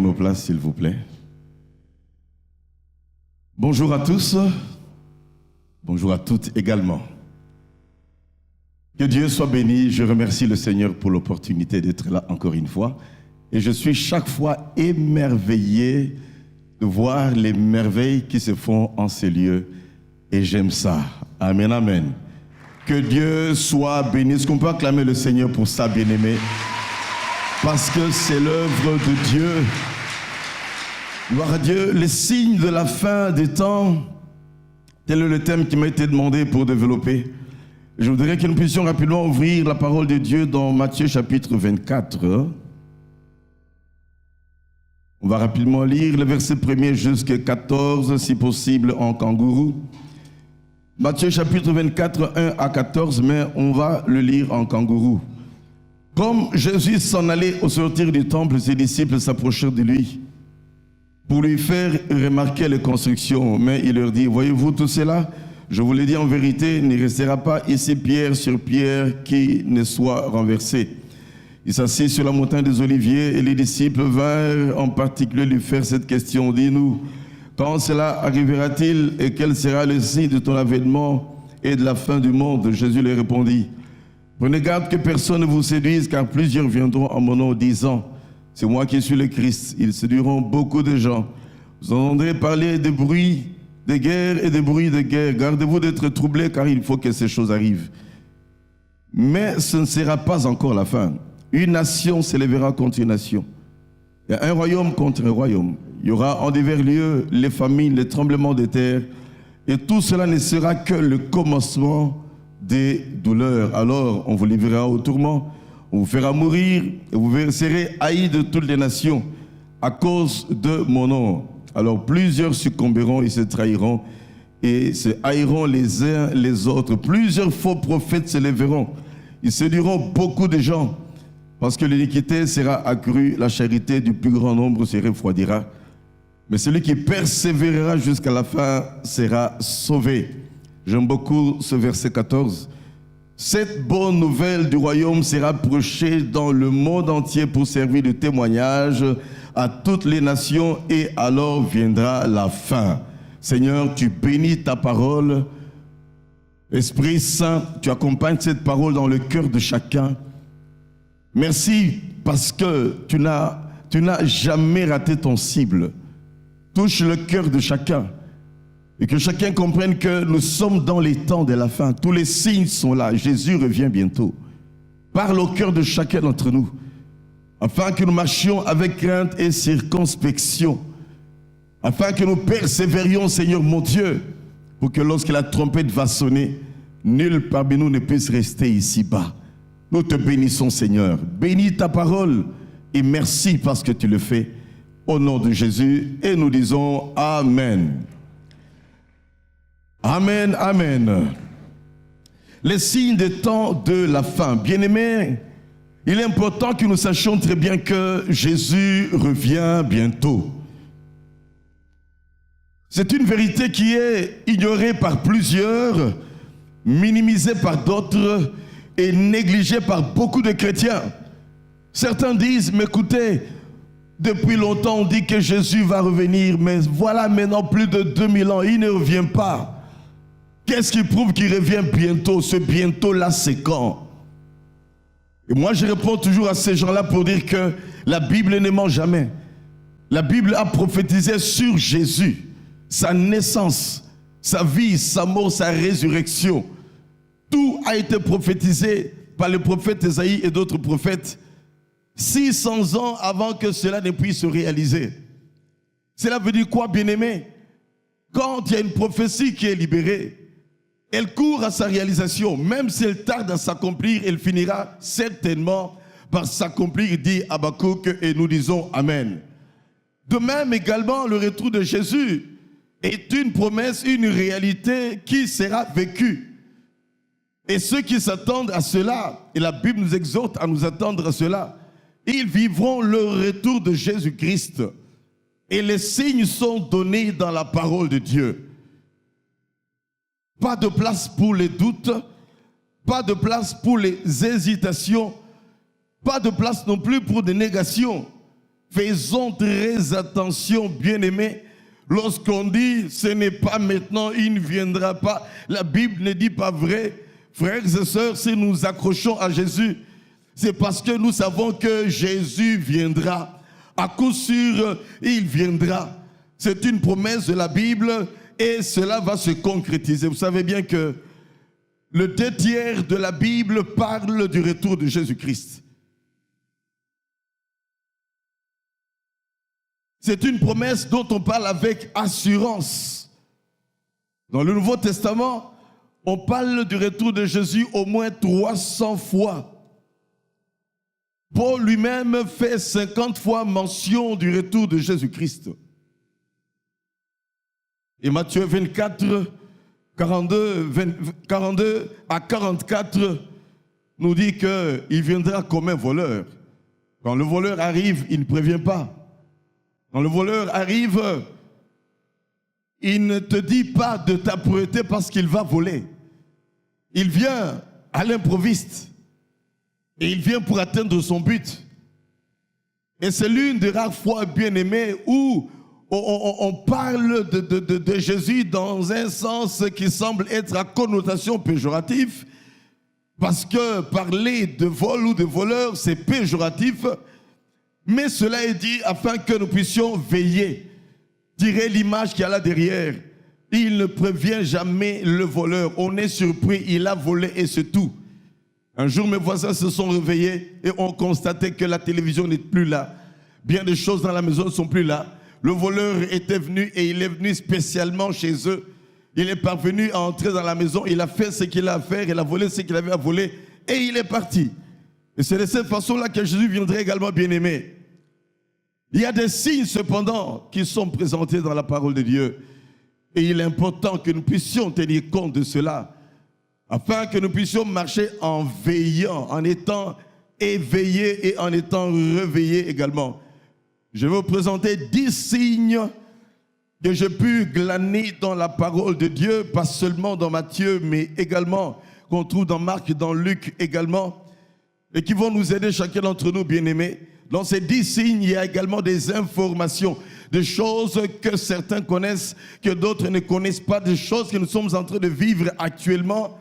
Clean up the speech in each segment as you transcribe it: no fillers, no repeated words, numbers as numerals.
Nos places, s'il vous plaît. Bonjour à tous. Bonjour à toutes également. Que Dieu soit béni. Je remercie le Seigneur pour l'opportunité d'être là encore une fois. Et je suis chaque fois émerveillé de voir les merveilles qui se font en ces lieux. Et j'aime ça. Amen, amen. Que Dieu soit béni. Est-ce qu'on peut acclamer le Seigneur pour ça, bien-aimé? Parce que c'est l'œuvre de Dieu. Gloire à Dieu. Les signes de la fin des temps, tel est le thème qui m'a été demandé pour développer. Je voudrais que nous puissions rapidement ouvrir la parole de Dieu dans Matthieu chapitre 24. On va rapidement lire le verset 1er jusqu'à 14, si possible en kangourou. Matthieu chapitre 24, 1 à 14, mais on va le lire en kangourou. Comme Jésus s'en allait au sortir du temple, ses disciples s'approchèrent de lui pour lui faire remarquer les constructions. Mais il leur dit, voyez-vous tout cela? Je vous le dis en vérité, il ne restera pas ici pierre sur pierre qui ne soit renversée. Il s'assit sur la montagne des Oliviers et les disciples vinrent en particulier lui faire cette question. Dis-nous, quand cela arrivera-t-il et quel sera le signe de ton avènement et de la fin du monde? Jésus leur répondit, prenez garde que personne ne vous séduise, car plusieurs viendront en mon nom disant, c'est moi qui suis le Christ. Ils séduiront beaucoup de gens. Vous entendrez parler de bruits de guerre et de bruits de guerre. Gardez-vous d'être troublés, car il faut que ces choses arrivent. Mais ce ne sera pas encore la fin. Une nation s'élèvera contre une nation, et un royaume contre un royaume. Il y aura en divers lieux les famines, les tremblements de terre, et tout cela ne sera que le commencement des douleurs. Alors on vous livrera au tourment, on vous fera mourir, et vous serez haïs de toutes les nations à cause de mon nom. Alors plusieurs succomberont et se trahiront, et se haïront les uns les autres. Plusieurs faux prophètes se lèveront, ils séduiront beaucoup de gens. Parce que l'iniquité sera accrue, la charité du plus grand nombre se refroidira. Mais celui qui persévérera jusqu'à la fin sera sauvé. J'aime beaucoup ce verset 14. Cette bonne nouvelle du royaume sera prêchée dans le monde entier pour servir de témoignage à toutes les nations, et alors viendra la fin. Seigneur, tu bénis ta parole. Esprit Saint, tu accompagnes cette parole dans le cœur de chacun. Merci parce que tu n'as jamais raté ton cible. Touche le cœur de chacun et que chacun comprenne que nous sommes dans les temps de la fin. Tous les signes sont là. Jésus revient bientôt. Parle au cœur de chacun d'entre nous afin que nous marchions avec crainte et circonspection, afin que nous persévérions, Seigneur mon Dieu, pour que lorsque la trompette va sonner, nul parmi nous ne puisse rester ici-bas. Nous te bénissons, Seigneur. Bénis ta parole et merci parce que tu le fais. Au nom de Jésus, et nous disons Amen. Amen, Amen. Les signes des temps de la fin. Bien-aimés, il est important que nous sachions très bien que Jésus revient bientôt. C'est une vérité qui est ignorée par plusieurs, minimisée par d'autres, et négligé par beaucoup de chrétiens. Certains disent, mais écoutez, depuis longtemps on dit que Jésus va revenir, mais voilà maintenant plus de 2000 ans, il ne revient pas. Qu'est-ce qui prouve qu'il revient bientôt? Ce bientôt-là, c'est quand? Et moi je réponds toujours à ces gens-là pour dire que la Bible ne ment jamais. La Bible a prophétisé sur Jésus, sa naissance, sa vie, sa mort, sa résurrection. Tout a été prophétisé par le prophète Ésaïe et d'autres prophètes 600 ans avant que cela ne puisse se réaliser. Cela veut dire quoi, bien-aimé? Quand il y a une prophétie qui est libérée, elle court à sa réalisation. Même si elle tarde à s'accomplir, elle finira certainement par s'accomplir, dit Habakkuk, et nous disons Amen. De même également, le retour de Jésus est une promesse, une réalité qui sera vécue. Et ceux qui s'attendent à cela, et la Bible nous exhorte à nous attendre à cela, ils vivront le retour de Jésus-Christ. Et les signes sont donnés dans la parole de Dieu. Pas de place pour les doutes, pas de place pour les hésitations, pas de place non plus pour des négations. Faisons très attention, bien-aimés. Lorsqu'on dit ce n'est pas maintenant, il ne viendra pas, la Bible ne dit pas vrai. Frères et sœurs, si nous accrochons à Jésus, c'est parce que nous savons que Jésus viendra. À coup sûr, il viendra. C'est une promesse de la Bible et cela va se concrétiser. Vous savez bien que le 2/3 de la Bible parle du retour de Jésus-Christ. C'est une promesse dont on parle avec assurance. Dans le Nouveau Testament, on parle du retour de Jésus au moins 300 fois. Paul lui-même fait 50 fois mention du retour de Jésus-Christ. Et Matthieu 24, 42 à 44 nous dit qu'il viendra comme un voleur. Quand le voleur arrive, il ne prévient pas. Quand le voleur arrive, il ne te dit pas de t'apprêter parce qu'il va voler. Il vient à l'improviste. Et il vient pour atteindre son but. Et c'est l'une des rares fois, bien aimées, où on parle de Jésus dans un sens qui semble être à connotation péjorative, parce que parler de vol ou de voleur, c'est péjoratif, mais cela est dit afin que nous puissions veiller. Tirez l'image qu'il y a là derrière. Il ne prévient jamais le voleur. On est surpris, il a volé et c'est tout. Un jour, mes voisins se sont réveillés et ont constaté que la télévision n'est plus là. Bien des choses dans la maison ne sont plus là. Le voleur était venu et il est venu spécialement chez eux. Il est parvenu à entrer dans la maison, il a fait ce qu'il a à faire, il a volé ce qu'il avait à voler et il est parti. Et c'est de cette façon-là que Jésus viendrait également, bien-aimé. Il y a des signes cependant qui sont présentés dans la parole de Dieu. Et il est important que nous puissions tenir compte de cela, afin que nous puissions marcher en veillant, en étant éveillés et en étant réveillés également. Je vais vous présenter 10 signes que j'ai pu glaner dans la parole de Dieu, pas seulement dans Matthieu, mais également qu'on trouve dans Marc et dans Luc également, et qui vont nous aider chacun d'entre nous, bien-aimés. Dans ces 10 signes, il y a également des informations, des choses que certains connaissent, que d'autres ne connaissent pas, des choses que nous sommes en train de vivre actuellement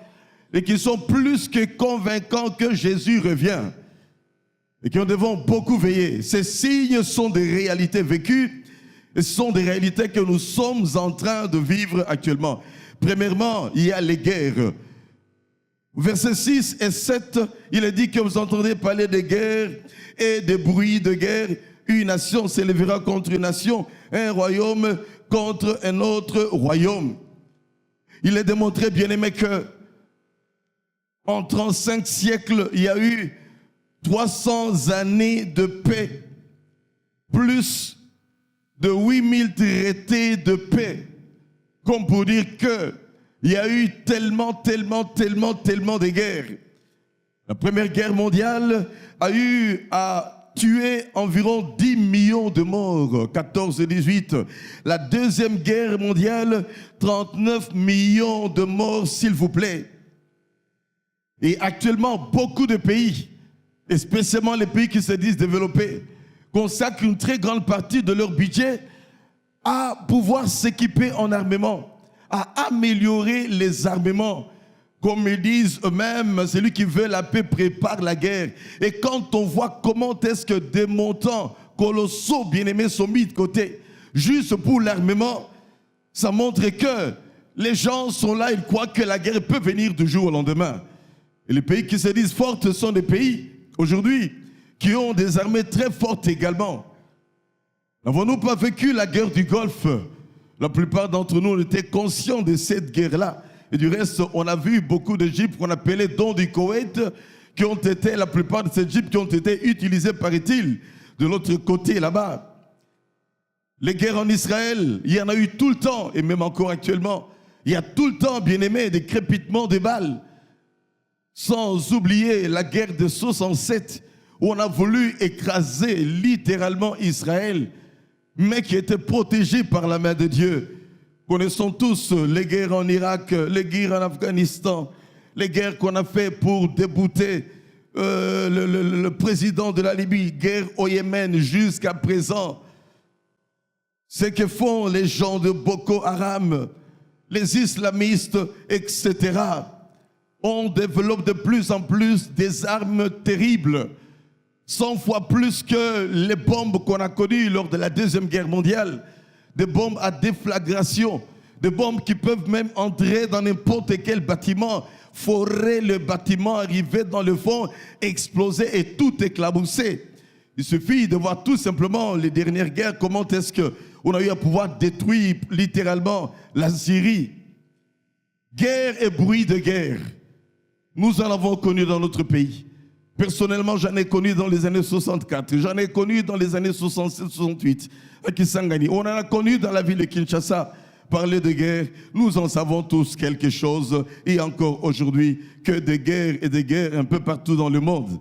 et qui sont plus que convaincants que Jésus revient et qui nous devons beaucoup veiller. Ces signes sont des réalités vécues et ce sont des réalités que nous sommes en train de vivre actuellement. Premièrement, il y a les guerres. Versets 6 et 7, il est dit que vous entendez parler de guerres et des bruits de guerre. Une nation s'élèvera contre une nation, un royaume contre un autre royaume. Il est démontré, bien-aimé, que en 35 siècles, il y a eu 300 années de paix, plus de 8000 traités de paix, comme pour dire qu'il y a eu tellement de guerres. La Première Guerre mondiale a eu à tuer environ 10 millions de morts, 14 et 18. La Deuxième Guerre mondiale, 39 millions de morts, s'il vous plaît. Et actuellement, beaucoup de pays, et spécialement les pays qui se disent développés, consacrent une très grande partie de leur budget à pouvoir s'équiper en armement, à améliorer les armements. Comme ils disent eux-mêmes, celui qui veut la paix prépare la guerre. Et quand on voit comment est-ce que des montants colossaux, bien-aimés, sont mis de côté, juste pour l'armement, ça montre que les gens sont là, ils croient que la guerre peut venir du jour au lendemain. Et les pays qui se disent forts sont des pays, aujourd'hui, qui ont des armées très fortes également. N'avons-nous pas vécu la guerre du Golfe? La plupart d'entre nous étaient conscients de cette guerre-là. Et du reste, on a vu beaucoup de jeeps qu'on appelait dons du Koweït, qui ont été, la plupart de ces jeeps qui ont été utilisés, paraît-il, de l'autre côté là-bas. Les guerres en Israël, il y en a eu tout le temps, et même encore actuellement. Il y a tout le temps, bien aimé, des crépitements de balles. Sans oublier la guerre de 67, où on a voulu écraser littéralement Israël, mais qui était protégé par la main de Dieu. Connaissons tous les guerres en Irak, les guerres en Afghanistan, les guerres qu'on a fait pour débouter le président de la Libye, guerre au Yémen jusqu'à présent. Ce que font les gens de Boko Haram, les islamistes, etc. On développe de plus en plus des armes terribles, 100 fois plus que les bombes qu'on a connues lors de la Deuxième Guerre mondiale, des bombes à déflagration, des bombes qui peuvent même entrer dans n'importe quel bâtiment, forer le bâtiment, arriver dans le fond, exploser et tout éclabousser. Il suffit de voir tout simplement les dernières guerres, comment est-ce qu'on a eu à pouvoir détruire littéralement la Syrie. Guerre et bruit de guerre, nous en avons connu dans notre pays. Personnellement, j'en ai connu dans les années 64, j'en ai connu dans les années 67-68 à Kisangani. On en a connu dans la ville de Kinshasa. Parler de guerre, nous en savons tous quelque chose, et encore aujourd'hui, que de guerres et de guerres un peu partout dans le monde.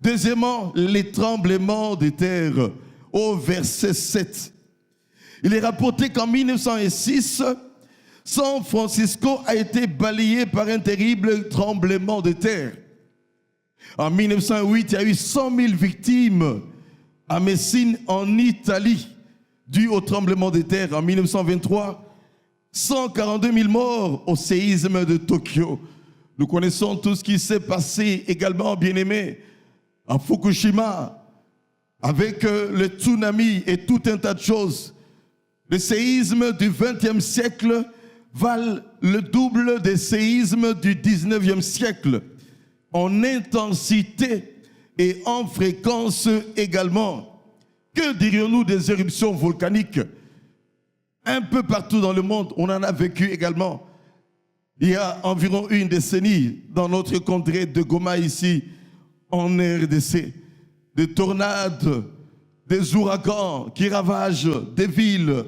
Deuxièmement, les tremblements de terre, au verset 7. Il est rapporté qu'en 1906, San Francisco a été balayé par un terrible tremblement de terre. En 1908, il y a eu 100 000 victimes à Messine, en Italie, dues au tremblement de terre. En 1923, 142 000 morts au séisme de Tokyo. Nous connaissons tout ce qui s'est passé également, bien-aimés, à Fukushima, avec le tsunami et tout un tas de choses. Le séisme du XXe siècle valent le double des séismes du XIXe siècle, en intensité et en fréquence également. Que dirions-nous des éruptions volcaniques? Un peu partout dans le monde, on en a vécu également. Il y a environ une décennie, dans notre contrée de Goma ici, en RDC, des tornades, des ouragans qui ravagent des villes.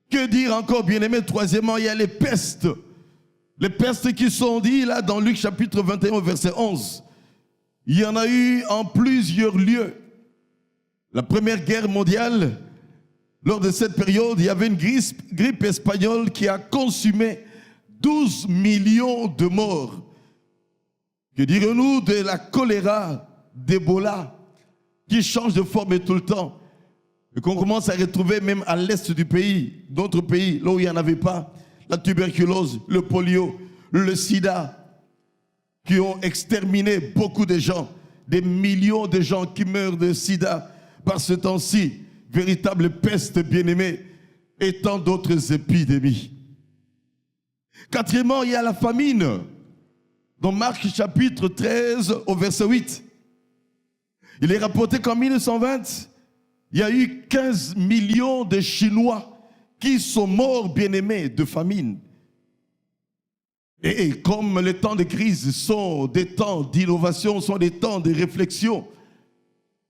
Que dire encore, bien-aimés? Troisièmement, il y a les pestes. Les pestes qui sont dites là dans Luc chapitre 21, verset 11. Il y en a eu en plusieurs lieux. La Première Guerre mondiale, lors de cette période, il y avait une grippe espagnole qui a consumé 12 millions de morts. Que dirons-nous de la choléra, d'Ebola, qui change de forme tout le temps et qu'on commence à retrouver même à l'est du pays, d'autres pays, là où il n'y en avait pas, la tuberculose, le polio, le sida, qui ont exterminé beaucoup de gens, des millions de gens qui meurent de sida par ce temps-ci, véritable peste bien-aimée, et tant d'autres épidémies. Quatrièmement, il y a la famine. Dans Marc chapitre 13 au verset 8, il est rapporté qu'en 1920, il y a eu 15 millions de Chinois qui sont morts, bien-aimés, de famine. Et comme les temps de crise sont des temps d'innovation, sont des temps de réflexion,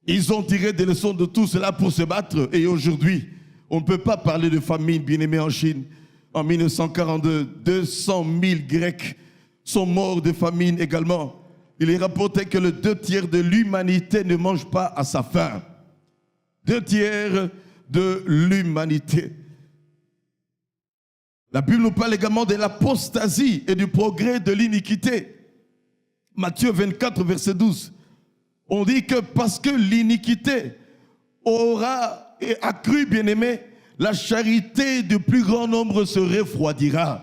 ils ont tiré des leçons de tout cela pour se battre. Et aujourd'hui, on ne peut pas parler de famine, bien-aimés, en Chine. En 1942, 200 000 Grecs sont morts de famine également. Il est rapporté que le 2/3 de l'humanité ne mange pas à sa faim. 2/3 de l'humanité. La Bible nous parle également de l'apostasie et du progrès de l'iniquité. Matthieu 24, verset 12. On dit que parce que l'iniquité aura accru, bien-aimé, la charité du plus grand nombre se refroidira.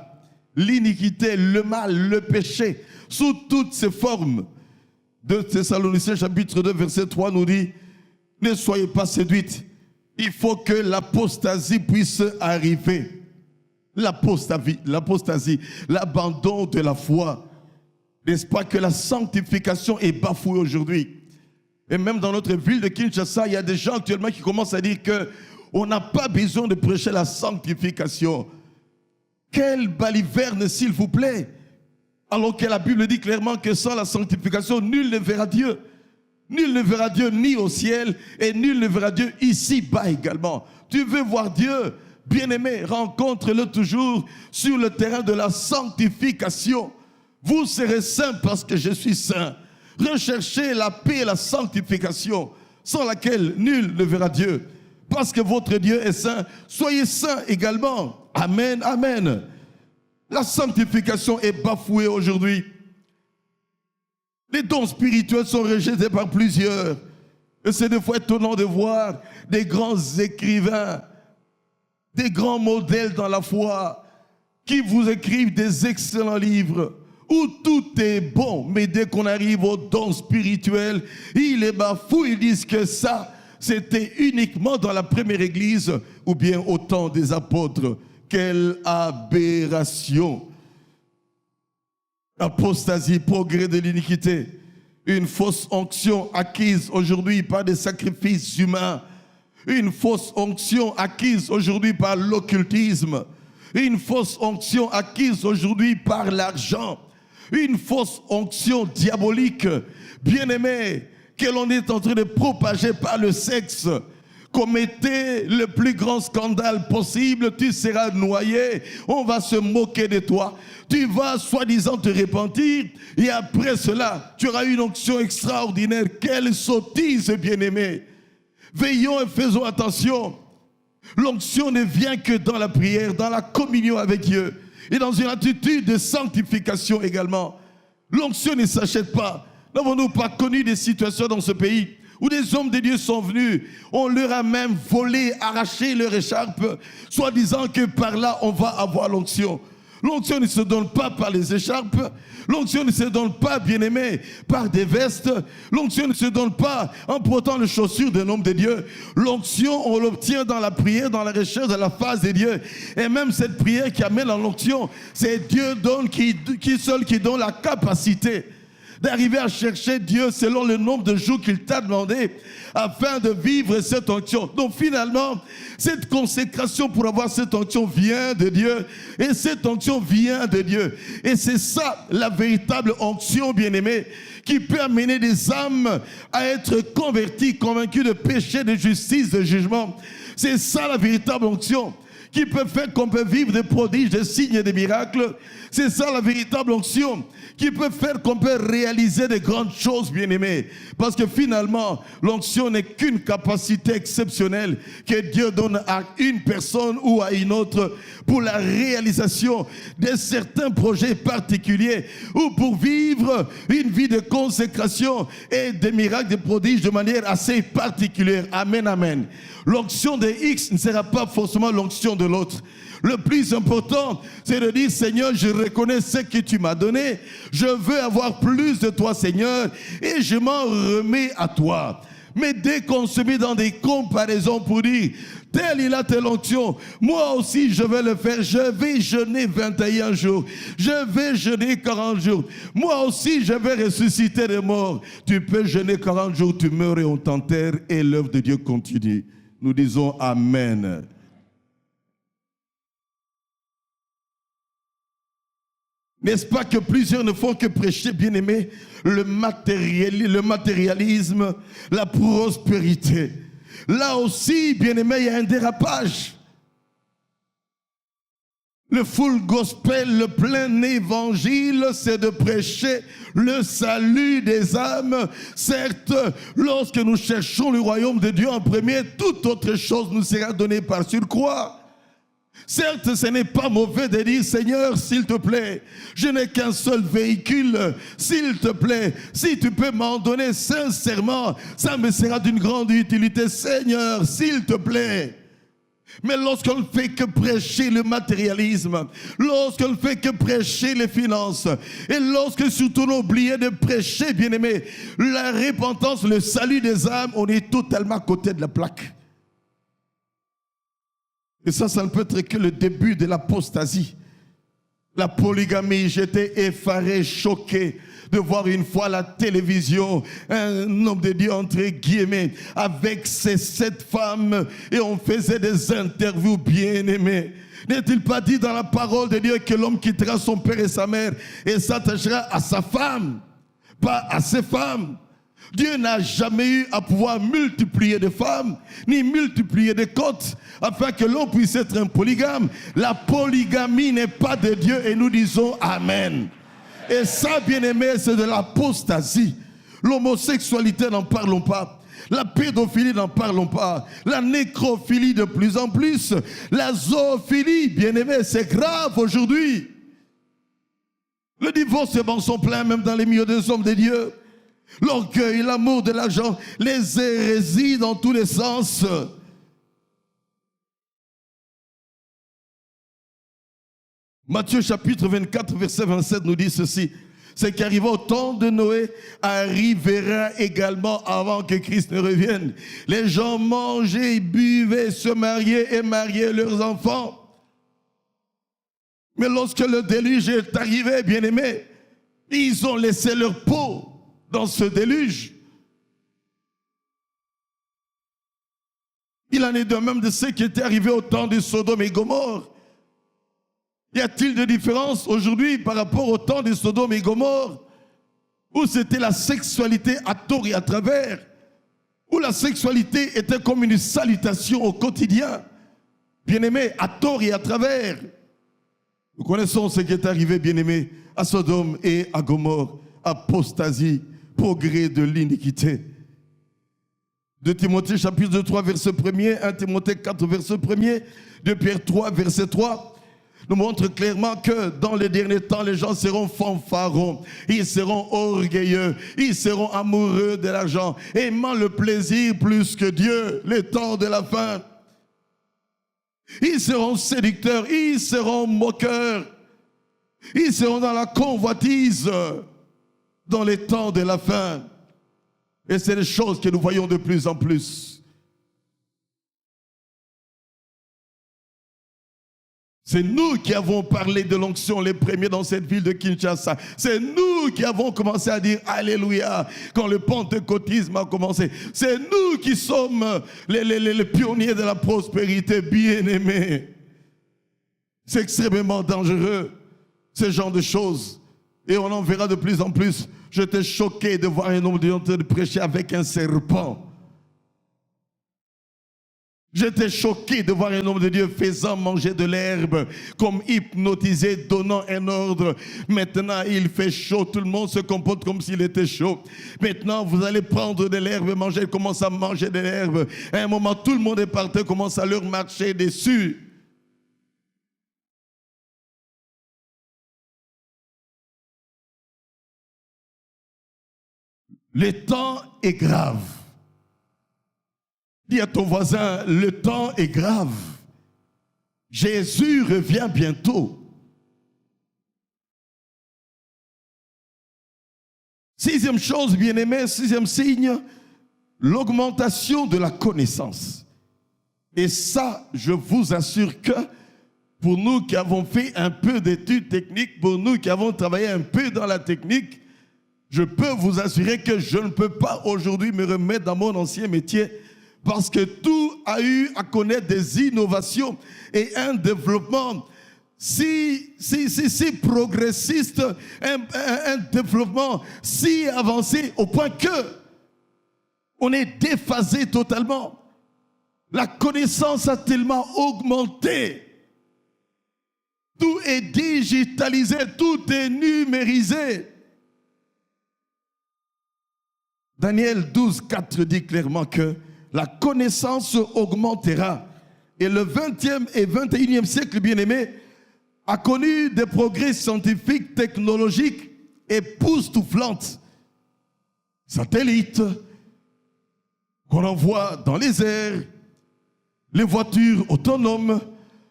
L'iniquité, le mal, le péché, sous toutes ses formes. 2 Thessaloniciens chapitre 2, verset 3 nous dit, ne soyez pas séduites, il faut que l'apostasie puisse arriver. L'apostasie, l'abandon de la foi. N'est-ce pas que la sanctification est bafouée aujourd'hui? Et même dans notre ville de Kinshasa, il y a des gens actuellement qui commencent à dire qu'on n'a pas besoin de prêcher la sanctification. Quelle baliverne, s'il vous plaît! Alors que la Bible dit clairement que sans la sanctification, nul ne verra Dieu. Nul ne verra Dieu ni au ciel et nul ne verra Dieu ici-bas également. Tu veux voir Dieu? Bien-aimé, rencontre-le toujours sur le terrain de la sanctification. Vous serez saints parce que je suis saint. Recherchez la paix et la sanctification, sans laquelle nul ne verra Dieu. Parce que votre Dieu est saint, soyez saints également. Amen, amen. La sanctification est bafouée aujourd'hui. Les dons spirituels sont rejetés par plusieurs. Et c'est des fois étonnant de voir des grands écrivains, des grands modèles dans la foi, qui vous écrivent des excellents livres où tout est bon, mais dès qu'on arrive aux dons spirituels, ils les bafouent, ils disent que ça, c'était uniquement dans la première église ou bien au temps des apôtres. Quelle aberration! Apostasie, progrès de l'iniquité, une fausse onction acquise aujourd'hui par des sacrifices humains, une fausse onction acquise aujourd'hui par l'occultisme, une fausse onction acquise aujourd'hui par l'argent, une fausse onction diabolique, bien-aimé, que l'on est en train de propager par le sexe. Commettez le plus grand scandale possible, tu seras noyé, on va se moquer de toi. Tu vas soi-disant te repentir et après cela, tu auras une onction extraordinaire. Quelle sottise, bien-aimé. Veillons et faisons attention. L'onction ne vient que dans la prière, dans la communion avec Dieu et dans une attitude de sanctification également. L'onction ne s'achète pas. N'avons-nous pas connu des situations dans ce pays où des hommes de Dieu sont venus, on leur a même volé, arraché leur écharpe, soit disant que par là on va avoir l'onction. L'onction ne se donne pas par les écharpes, l'onction ne se donne pas, bien-aimé, par des vestes, l'onction ne se donne pas en portant les chaussures d'un homme de Dieu. L'onction, on l'obtient dans la prière, dans la recherche de la face de Dieu. Et même cette prière qui amène à l'onction, c'est Dieu qui seul qui donne la capacité d'arriver à chercher Dieu selon le nombre de jours qu'il t'a demandé afin de vivre cette onction. Donc finalement, cette consécration pour avoir cette onction vient de Dieu et cette onction vient de Dieu. Et c'est ça la véritable onction, bien-aimé, qui peut amener des âmes à être converties, convaincues de péché, de justice, de jugement. C'est ça la véritable onction qui peut faire qu'on peut vivre des prodiges, des signes et des miracles. C'est ça la véritable onction qui peut faire qu'on peut réaliser de grandes choses, bien-aimés. Parce que finalement, l'onction n'est qu'une capacité exceptionnelle que Dieu donne à une personne ou à une autre pour la réalisation de certains projets particuliers ou pour vivre une vie de consécration et des miracles, des prodiges de manière assez particulière. Amen, amen. L'onction de X ne sera pas forcément l'onction de l'autre. Le plus important, c'est de dire, Seigneur, je reconnais ce que tu m'as donné. Je veux avoir plus de toi, Seigneur, et je m'en remets à toi. Mais dès qu'on se met dans des comparaisons pour dire, tel il a telle onction, moi aussi je vais le faire, je vais jeûner 21 jours, je vais jeûner 40 jours, moi aussi je vais ressusciter des morts. Tu peux jeûner 40 jours, tu meurs et on t'enterre et l'œuvre de Dieu continue. Nous disons Amen. N'est-ce pas que plusieurs ne font que prêcher, bien-aimés, le matérialisme, la prospérité. Là aussi, bien-aimés, il y a un dérapage. Le full gospel, le plein évangile, c'est de prêcher le salut des âmes. Certes, lorsque nous cherchons le royaume de Dieu en premier, toute autre chose nous sera donnée par surcroît. Certes, ce n'est pas mauvais de dire, Seigneur, s'il te plaît, je n'ai qu'un seul véhicule, s'il te plaît, si tu peux m'en donner sincèrement, ça me sera d'une grande utilité, Seigneur, s'il te plaît. Mais lorsqu'on ne fait que prêcher le matérialisme, lorsqu'on ne fait que prêcher les finances, et lorsque surtout on oublie de prêcher, bien-aimé, la repentance, le salut des âmes, on est totalement à côté de la plaque. Et ça ne peut être que le début de l'apostasie. La polygamie, j'étais effaré, choqué de voir une fois à la télévision un homme de Dieu entre guillemets avec ses 7 femmes et on faisait des interviews bien aimées. N'est-il pas dit dans la parole de Dieu que l'homme quittera son père et sa mère et s'attachera à sa femme, pas à ses femmes? Dieu n'a jamais eu à pouvoir multiplier de femmes, ni multiplier de côtes, afin que l'on puisse être un polygame. La polygamie n'est pas de Dieu et nous disons Amen. Et ça, bien-aimé, c'est de l'apostasie. L'homosexualité, n'en parlons pas. La pédophilie, n'en parlons pas. La nécrophilie de plus en plus. La zoophilie, bien-aimé, c'est grave aujourd'hui. Le divorce est dans son plein, même dans les milieux des hommes de Dieu. l'orgueil, l'amour de l'argent, les hérésies dans tous les sens. Matthieu chapitre 24, verset 27 nous dit ceci. Ce qui arriva au temps de Noé arrivera également avant que Christ ne revienne. Les gens mangeaient, buvaient, se mariaient et mariaient leurs enfants. Mais lorsque le déluge est arrivé, bien-aimés, ils ont laissé leur peau dans ce déluge. Il en est de même de ce qui était arrivé au temps de Sodome et Gomorrhe. Y a-t-il de différence aujourd'hui par rapport au temps de Sodome et Gomorrhe, où c'était la sexualité à tort et à travers, où la sexualité était comme une salutation au quotidien, bien-aimé, à tort et à travers. Nous connaissons ce qui est arrivé, bien-aimé, à Sodome et à Gomorrhe, apostasie, progrès de l'iniquité. 2 Timothée chapitre 3 verset 1er, 1 Timothée 4 verset 1er, 2 Pierre 3 verset 3, nous montre clairement que dans les derniers temps, les gens seront fanfarons, ils seront orgueilleux, ils seront amoureux de l'argent, aimant le plaisir plus que Dieu, les temps de la fin. Ils seront séducteurs, ils seront moqueurs, ils seront dans la convoitise dans les temps de la fin. Et c'est des choses que nous voyons de plus en plus. C'est nous qui avons parlé de l'onction les premiers dans cette ville de Kinshasa. C'est nous qui avons commencé à dire Alléluia quand le pentecôtisme a commencé. C'est nous qui sommes les pionniers de la prospérité, bien-aimés. C'est extrêmement dangereux, ce genre de choses. Et on en verra de plus en plus. J'étais choqué de voir un homme de Dieu prêcher avec un serpent. J'étais choqué de voir un homme de Dieu faisant manger de l'herbe, comme hypnotisé, donnant un ordre. Maintenant, il fait chaud, tout le monde se comporte comme s'il était chaud. Maintenant, vous allez prendre de l'herbe et manger, il commence à manger de l'herbe. À un moment, tout le monde est parti, commence à leur marcher dessus. Le temps est grave. Dis à ton voisin, le temps est grave. Jésus revient bientôt. Sixième chose, bien-aimé, sixième signe, l'augmentation de la connaissance. Et ça, je vous assure que pour nous qui avons fait un peu d'études techniques, pour nous qui avons travaillé un peu dans la technique, je peux vous assurer que je ne peux pas aujourd'hui me remettre dans mon ancien métier parce que tout a eu à connaître des innovations et un développement si progressiste, un développement si avancé au point que on est déphasé totalement. La connaissance a tellement augmenté. Tout est digitalisé, tout est numérisé. Daniel 12, 4 dit clairement que la connaissance augmentera. Et le 20e et 21e siècle, bien-aimé, a connu des progrès scientifiques, technologiques époustouflants. Satellites qu'on envoie dans les airs, les voitures autonomes,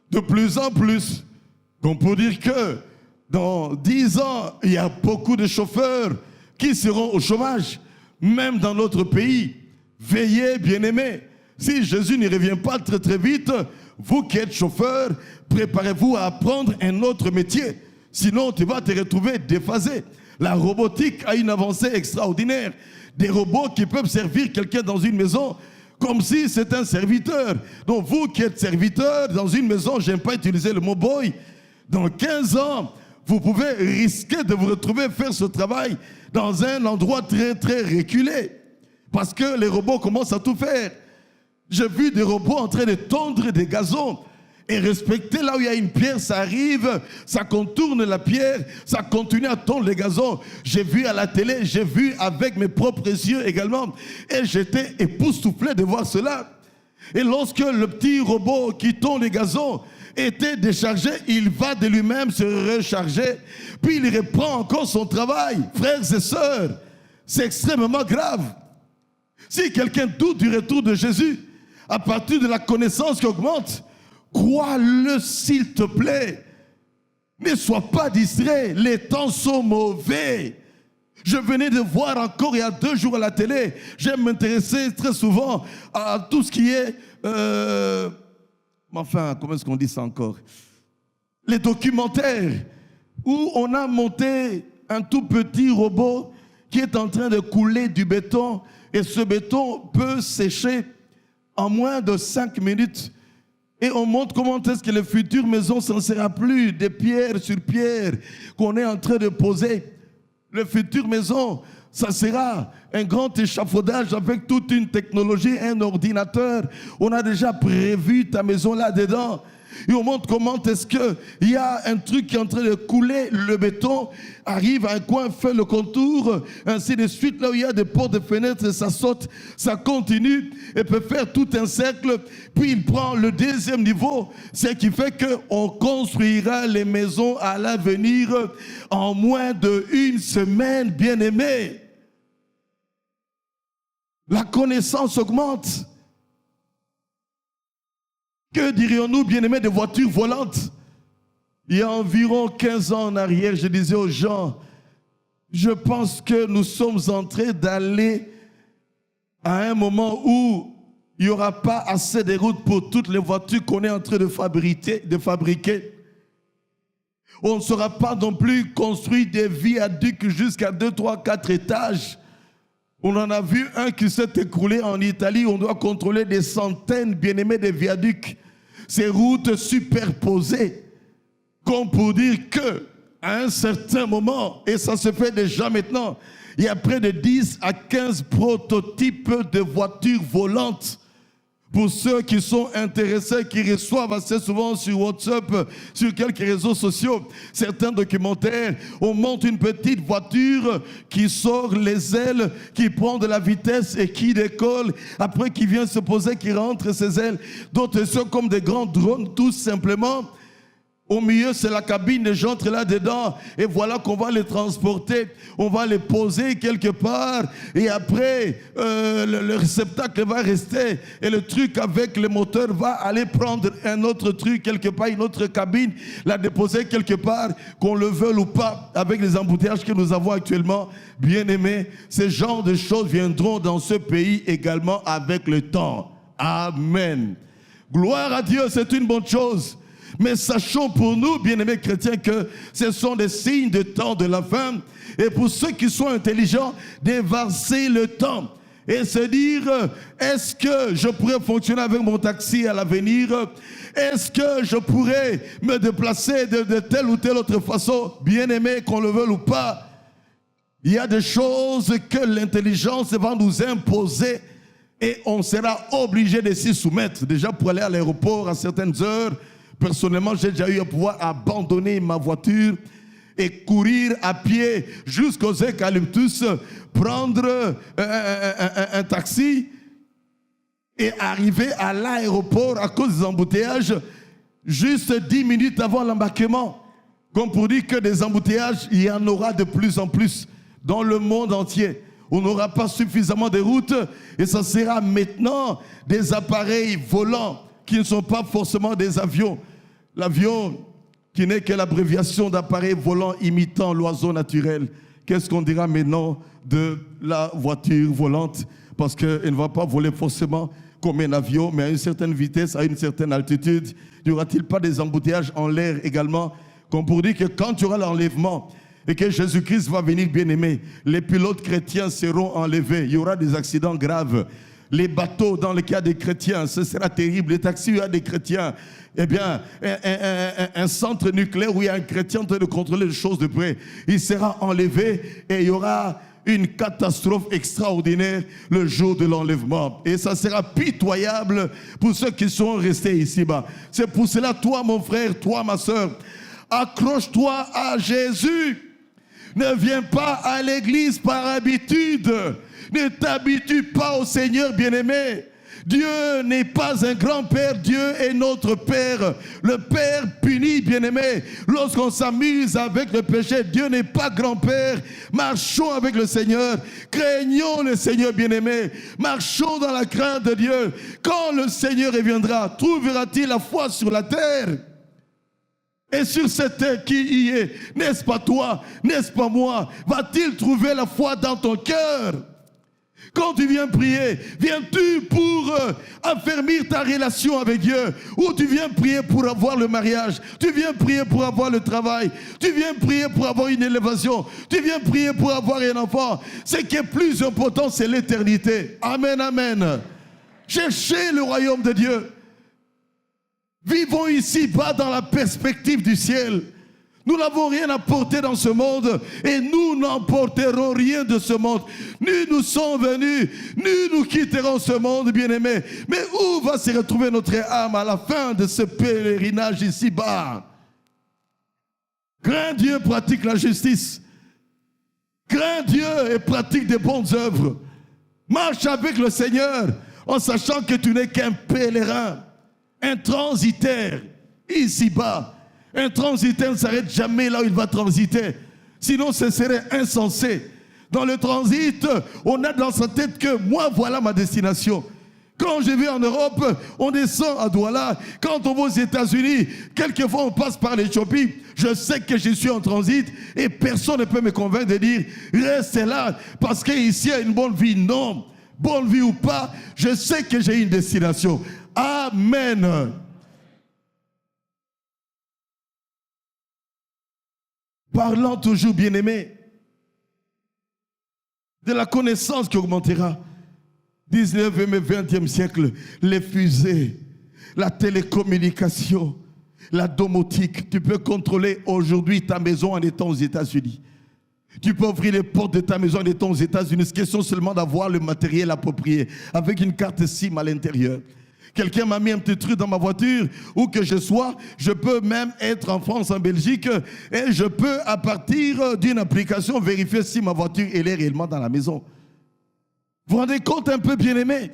de plus en plus. On peut dire que dans 10 ans, il y a beaucoup de chauffeurs qui seront au chômage, même dans notre pays. Veillez, bien-aimés, si Jésus ne revient pas très très vite, vous qui êtes chauffeur, préparez-vous à apprendre un autre métier. Sinon, tu vas te retrouver déphasé. La robotique a une avancée extraordinaire. Des robots qui peuvent servir quelqu'un dans une maison comme si c'était un serviteur. Donc vous qui êtes serviteur dans une maison, je n'aime pas utiliser le mot boy, dans 15 ans, vous pouvez risquer de vous retrouver faire ce travail dans un endroit très très reculé. Parce que les robots commencent à tout faire. J'ai vu des robots en train de tondre des gazons. Et respecter là où il y a une pierre, ça arrive, ça contourne la pierre, ça continue à tondre les gazons. J'ai vu à la télé, j'ai vu avec mes propres yeux également. Et j'étais époustouflé de voir cela. Et lorsque le petit robot qui tond les gazons était déchargé, il va de lui-même se recharger. Puis il reprend encore son travail. Frères et sœurs, c'est extrêmement grave. Si quelqu'un doute du retour de Jésus, à partir de la connaissance qui augmente, crois-le s'il te plaît. Ne sois pas distrait, les temps sont mauvais. Je venais de voir encore il y a 2 jours à la télé, j'aime m'intéresser très souvent à tout ce qui est... enfin, comment est-ce qu'on dit ça encore? Les documentaires, où on a monté un tout petit robot qui est en train de couler du béton, et ce béton peut sécher en moins de 5 minutes. Et on montre comment est-ce que les futures maisons ne sera plus des pierres sur pierre qu'on est en train de poser. Les futures maisons, ça sera un grand échafaudage avec toute une technologie, un ordinateur. On a déjà prévu ta maison là-dedans. Et on montre comment est-ce qu'il y a un truc qui est en train de couler, le béton arrive à un coin, fait le contour, ainsi de suite. Là où il y a des portes de fenêtres, ça saute, ça continue et peut faire tout un cercle. Puis il prend le 2e niveau, ce qui fait qu'on construira les maisons à l'avenir en moins d'1 semaine, bien aimé. La connaissance augmente. Que dirions-nous, bien-aimés, des voitures volantes? Il y a environ 15 ans en arrière, je disais aux gens, je pense que nous sommes en train d'aller à un moment où il n'y aura pas assez de routes pour toutes les voitures qu'on est en train de fabriquer. On ne saura pas non plus construire des viaducs jusqu'à 2, 3, 4 étages. On en a vu un qui s'est écroulé en Italie. On doit contrôler des centaines, bien-aimés, de viaducs. Ces routes superposées. Comme pour dire qu'à un certain moment, et ça se fait déjà maintenant, il y a près de 10 à 15 prototypes de voitures volantes. Pour ceux qui sont intéressés, qui reçoivent assez souvent sur WhatsApp, sur quelques réseaux sociaux, certains documentaires, on monte une petite voiture qui sort les ailes, qui prend de la vitesse et qui décolle, après qui vient se poser, qui rentre ses ailes. D'autres sont comme des grands drones, tout simplement. Au milieu, c'est la cabine, et j'entre là-dedans et voilà qu'on va les transporter, on va les poser quelque part et après, le réceptacle va rester et le truc avec le moteur va aller prendre un autre truc quelque part, une autre cabine, la déposer quelque part, qu'on le veuille ou pas, avec les embouteillages que nous avons actuellement. Bien aimés, ces genres de choses viendront dans ce pays également avec le temps. Amen. Gloire à Dieu, c'est une bonne chose. Mais sachons pour nous, bien-aimés chrétiens, que ce sont des signes de temps de la fin. Et pour ceux qui sont intelligents, d'évarcer le temps et se dire, est-ce que je pourrais fonctionner avec mon taxi à l'avenir? Est-ce que je pourrais me déplacer de telle ou telle autre façon? Bien-aimés, qu'on le veuille ou pas, il y a des choses que l'intelligence va nous imposer et on sera obligé de s'y soumettre. Déjà pour aller à l'aéroport à certaines heures, personnellement, j'ai déjà eu à pouvoir abandonner ma voiture et courir à pied jusqu'aux eucalyptus, prendre un taxi et arriver à l'aéroport à cause des embouteillages juste 10 minutes avant l'embarquement. Comme pour dire que des embouteillages, il y en aura de plus en plus dans le monde entier. On n'aura pas suffisamment de routes et ça sera maintenant des appareils volants qui ne sont pas forcément des avions. L'avion qui n'est que l'abréviation d'appareil volant imitant l'oiseau naturel. Qu'est-ce qu'on dira maintenant de la voiture volante? Parce qu'elle ne va pas voler forcément comme un avion, mais à une certaine vitesse, à une certaine altitude. N'y aura-t-il pas des embouteillages en l'air également? Comme pour dire que quand il y aura l'enlèvement et que Jésus-Christ va venir, bien-aimé, les pilotes chrétiens seront enlevés. Il y aura des accidents graves. Les bateaux dans lesquels il y a des chrétiens, ce sera terrible. Les taxis où il y a des chrétiens, eh bien, un centre nucléaire où il y a un chrétien en train de contrôler les choses de près, il sera enlevé et il y aura une catastrophe extraordinaire le jour de l'enlèvement. Et ça sera pitoyable pour ceux qui sont restés ici-bas. C'est pour cela, toi, mon frère, toi, ma soeur, accroche-toi à Jésus. Ne viens pas à l'église par habitude. Ne t'habitue pas au Seigneur, bien-aimé. Dieu n'est pas un grand-père, Dieu est notre Père. Le Père punit, bien-aimé, lorsqu'on s'amuse avec le péché. Dieu n'est pas grand-père. Marchons avec le Seigneur. Craignons le Seigneur, bien-aimé. Marchons dans la crainte de Dieu. Quand le Seigneur reviendra, trouvera-t-il la foi sur la terre? Et sur cette terre qui y est, n'est-ce pas toi, n'est-ce pas moi? Va-t-il trouver la foi dans ton cœur? Quand tu viens prier, viens-tu pour affermir ta relation avec Dieu? Ou tu viens prier pour avoir le mariage? Tu viens prier pour avoir le travail? Tu viens prier pour avoir une élévation? Tu viens prier pour avoir un enfant? Ce qui est plus important, c'est l'éternité. Amen, amen. Cherchez le royaume de Dieu. Vivons ici-bas dans la perspective du ciel. Nous n'avons rien à porter dans ce monde et nous n'emporterons rien de ce monde. Nous sommes venus, nous quitterons ce monde, bien-aimés. Mais où va se retrouver notre âme à la fin de ce pèlerinage ici-bas? Crains Dieu, pratique la justice. Crains Dieu et pratique des bonnes œuvres. Marche avec le Seigneur en sachant que tu n'es qu'un pèlerin. Un transitaire, ici-bas. Un transitaire ne s'arrête jamais là où il va transiter. Sinon, ce serait insensé. Dans le transit, on a dans sa tête que moi, voilà ma destination. Quand je vais en Europe, on descend à Douala. Quand on va aux États-Unis, quelquefois on passe par l'Éthiopie. Je sais que je suis en transit et personne ne peut me convaincre de dire reste là parce qu'ici il y a une bonne vie. Non, bonne vie ou pas, je sais que j'ai une destination. Amen. Parlant toujours, bien-aimé, de la connaissance qui augmentera. 19e et 20e siècle, les fusées, la télécommunication, la domotique. Tu peux contrôler aujourd'hui ta maison en étant aux États-Unis. Tu peux ouvrir les portes de ta maison en étant aux États-Unis. C'est question seulement d'avoir le matériel approprié, avec une carte SIM à l'intérieur. Quelqu'un m'a mis un petit truc dans ma voiture, où que je sois, je peux même être en France, en Belgique, et je peux, à partir d'une application, vérifier si ma voiture elle est réellement dans la maison. Vous vous rendez compte un peu, bien-aimé?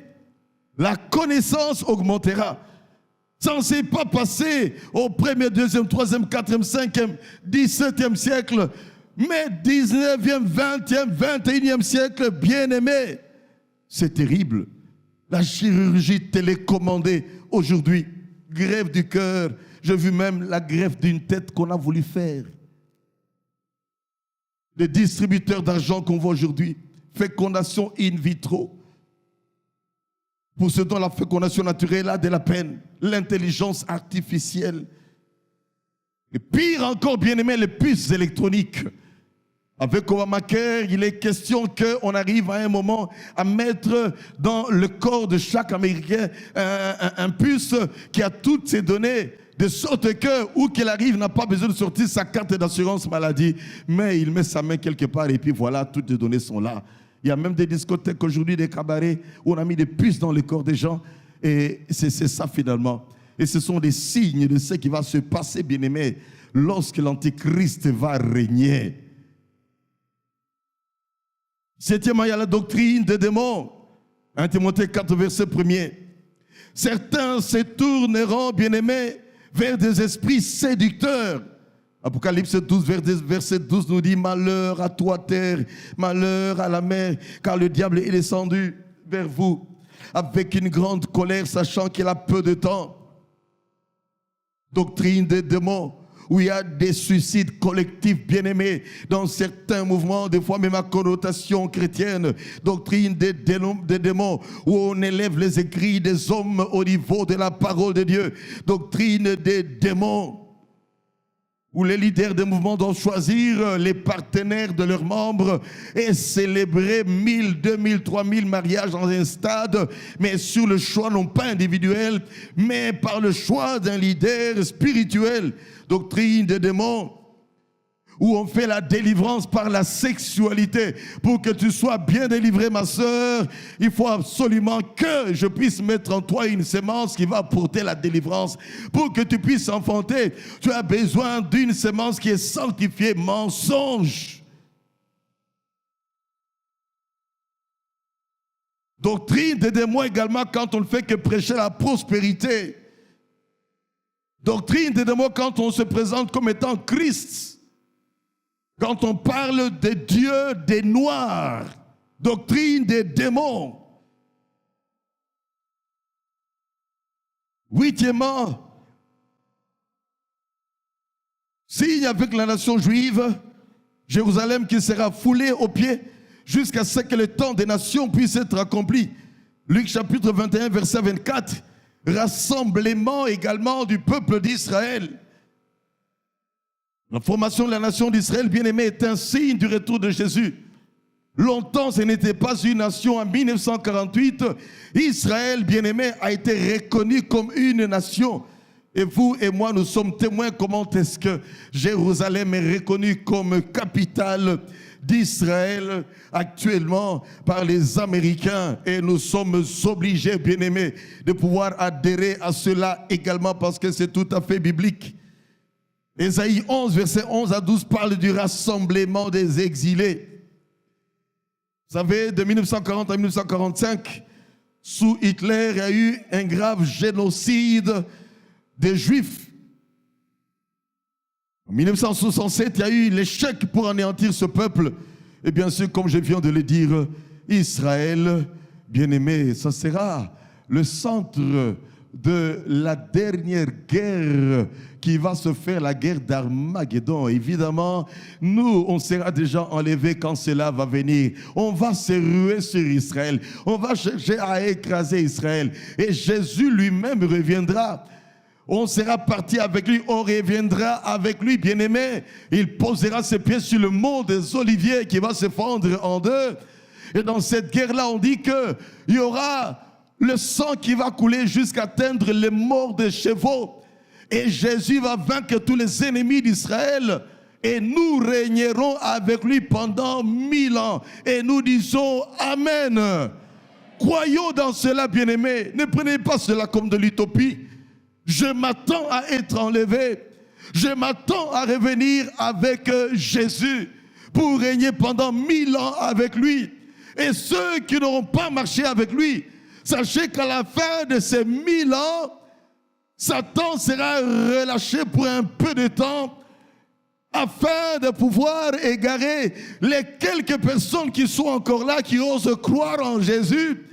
La connaissance augmentera. Ça ne s'est pas passé au 1er, 2e, 3e, 4e, 5e, 17e siècle, mais 19e, 20e, 21e siècle, bien-aimé. C'est terrible. La chirurgie télécommandée aujourd'hui, greffe du cœur. J'ai vu même la greffe d'une tête qu'on a voulu faire. Les distributeurs d'argent qu'on voit aujourd'hui, fécondation in vitro. Pour ceux dont la fécondation naturelle a de la peine, l'intelligence artificielle. Et pire encore, bien-aimé, les puces électroniques. Avec Obamacare, il est question qu'on arrive à un moment à mettre dans le corps de chaque Américain un puce qui a toutes ses données, de sorte que, où qu'il arrive, n'a pas besoin de sortir sa carte d'assurance maladie, mais il met sa main quelque part et puis voilà, toutes les données sont là. Il y a même des discothèques aujourd'hui, des cabarets, où on a mis des puces dans le corps des gens, et c'est ça finalement. Et ce sont des signes de ce qui va se passer, bien-aimé, lorsque l'Antéchrist va régner. Septièmement, il y a la doctrine des démons. 1 Timothée 4, verset 1er. Certains se tourneront, bien-aimés, vers des esprits séducteurs. Apocalypse 12, verset 12 nous dit « Malheur à toi, terre, malheur à la mer, car le diable est descendu vers vous avec une grande colère, sachant qu'il a peu de temps. » Doctrine des démons, où il y a des suicides collectifs bien-aimés dans certains mouvements, des fois même à connotation chrétienne. Doctrine des démons, où on élève les écrits des hommes au niveau de la parole de Dieu. Doctrine des démons, où les leaders des mouvements doivent choisir les partenaires de leurs membres et célébrer 1000, 2000, 3000 mariages dans un stade, mais sur le choix non pas individuel, mais par le choix d'un leader spirituel. Doctrine des démons, où on fait la délivrance par la sexualité. Pour que tu sois bien délivré, ma sœur, il faut absolument que je puisse mettre en toi une sémence qui va apporter la délivrance. Pour que tu puisses enfanter, tu as besoin d'une sémence qui est sanctifiée. Mensonge. Doctrine des démons également quand on ne fait que prêcher la prospérité. Doctrine des démons quand on se présente comme étant Christ. Quand on parle des dieux des Noirs. Doctrine des démons. Huitièmement, signe avec la nation juive, Jérusalem qui sera foulée aux pieds jusqu'à ce que le temps des nations puisse être accompli. Luc chapitre 21, verset 24. Rassemblement également du peuple d'Israël. La formation de la nation d'Israël, bien-aimé, est un signe du retour de Jésus. Longtemps, ce n'était pas une nation. En 1948, Israël, bien-aimé, a été reconnu comme une nation. Et vous et moi, nous sommes témoins comment est-ce que Jérusalem est reconnue comme capitale d'Israël actuellement par les Américains. Et nous sommes obligés, bien-aimés, de pouvoir adhérer à cela également parce que c'est tout à fait biblique. Ésaïe 11, versets 11 à 12 parle du rassemblement des exilés. Vous savez, de 1940 à 1945, sous Hitler, il y a eu un grave génocide des Juifs. En 1967, il y a eu l'échec pour anéantir ce peuple. Et bien sûr, comme je viens de le dire, Israël, bien-aimé, ça sera le centre de la dernière guerre qui va se faire, la guerre d'Armageddon. Évidemment, nous, on sera déjà enlevés quand cela va venir. On va se ruer sur Israël. On va chercher à écraser Israël. Et Jésus lui-même reviendra. On sera parti avec lui, on reviendra avec lui, bien-aimé. Il posera ses pieds sur le mont des Oliviers qui va se fendre en deux. Et dans cette guerre-là, on dit qu'il y aura le sang qui va couler jusqu'à atteindre les morts des chevaux. Et Jésus va vaincre tous les ennemis d'Israël. Et nous régnerons avec lui pendant 1000 ans. Et nous disons Amen. Croyons dans cela, bien-aimés. Ne prenez pas cela comme de l'utopie. Je m'attends à être enlevé. Je m'attends à revenir avec Jésus pour régner pendant 1000 ans avec lui. Et ceux qui n'auront pas marché avec lui, sachez qu'à la fin de ces 1000 ans, Satan sera relâché pour un peu de temps afin de pouvoir égarer les quelques personnes qui sont encore là, qui osent croire en Jésus.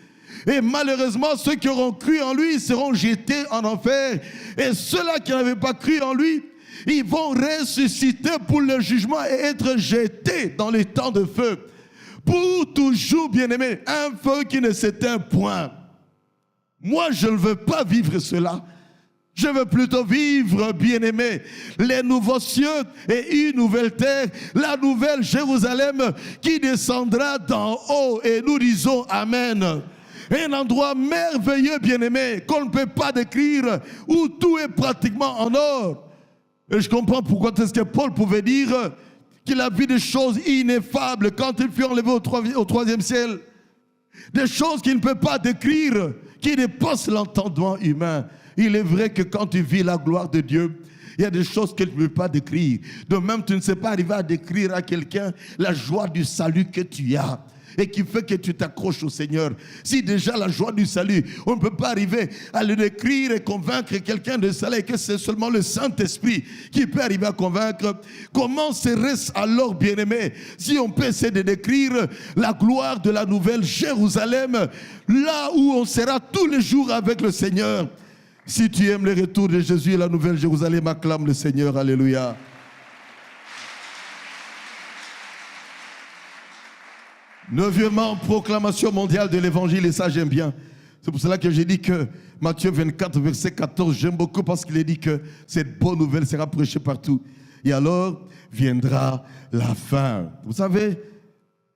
Et malheureusement, ceux qui auront cru en lui seront jetés en enfer. Et ceux-là qui n'avaient pas cru en lui, ils vont ressusciter pour le jugement et être jetés dans les temps de feu. Pour toujours, bien-aimés, un feu qui ne s'éteint point. Moi, je ne veux pas vivre cela. Je veux plutôt vivre, bien-aimé, les nouveaux cieux et une nouvelle terre, la nouvelle Jérusalem qui descendra d'en haut. Et nous disons Amen. Un endroit merveilleux, bien-aimé, qu'on ne peut pas décrire, où tout est pratiquement en or. Et je comprends pourquoi est-ce que Paul pouvait dire qu'il a vu des choses ineffables quand il fut enlevé au troisième ciel. Des choses qu'il ne peut pas décrire, qui dépassent l'entendement humain. Il est vrai que quand tu vis la gloire de Dieu, il y a des choses que tu ne peux pas décrire. De même, tu ne sais pas arriver à décrire à quelqu'un la joie du salut que tu as et qui fait que tu t'accroches au Seigneur. Si déjà la joie du salut, on ne peut pas arriver à le décrire et convaincre quelqu'un de cela et que c'est seulement le Saint-Esprit qui peut arriver à convaincre, comment serait-ce alors, bien-aimé, si on peut essayer de décrire la gloire de la nouvelle Jérusalem, là où on sera tous les jours avec le Seigneur. Si tu aimes le retour de Jésus et la nouvelle Jérusalem, acclame le Seigneur. Alléluia. Neuvièmement, proclamation mondiale de l'évangile, et ça j'aime bien. C'est pour cela que j'ai dit que Matthieu 24, verset 14, j'aime beaucoup parce qu'il est dit que cette bonne nouvelle sera prêchée partout. Et alors viendra la fin. Vous savez,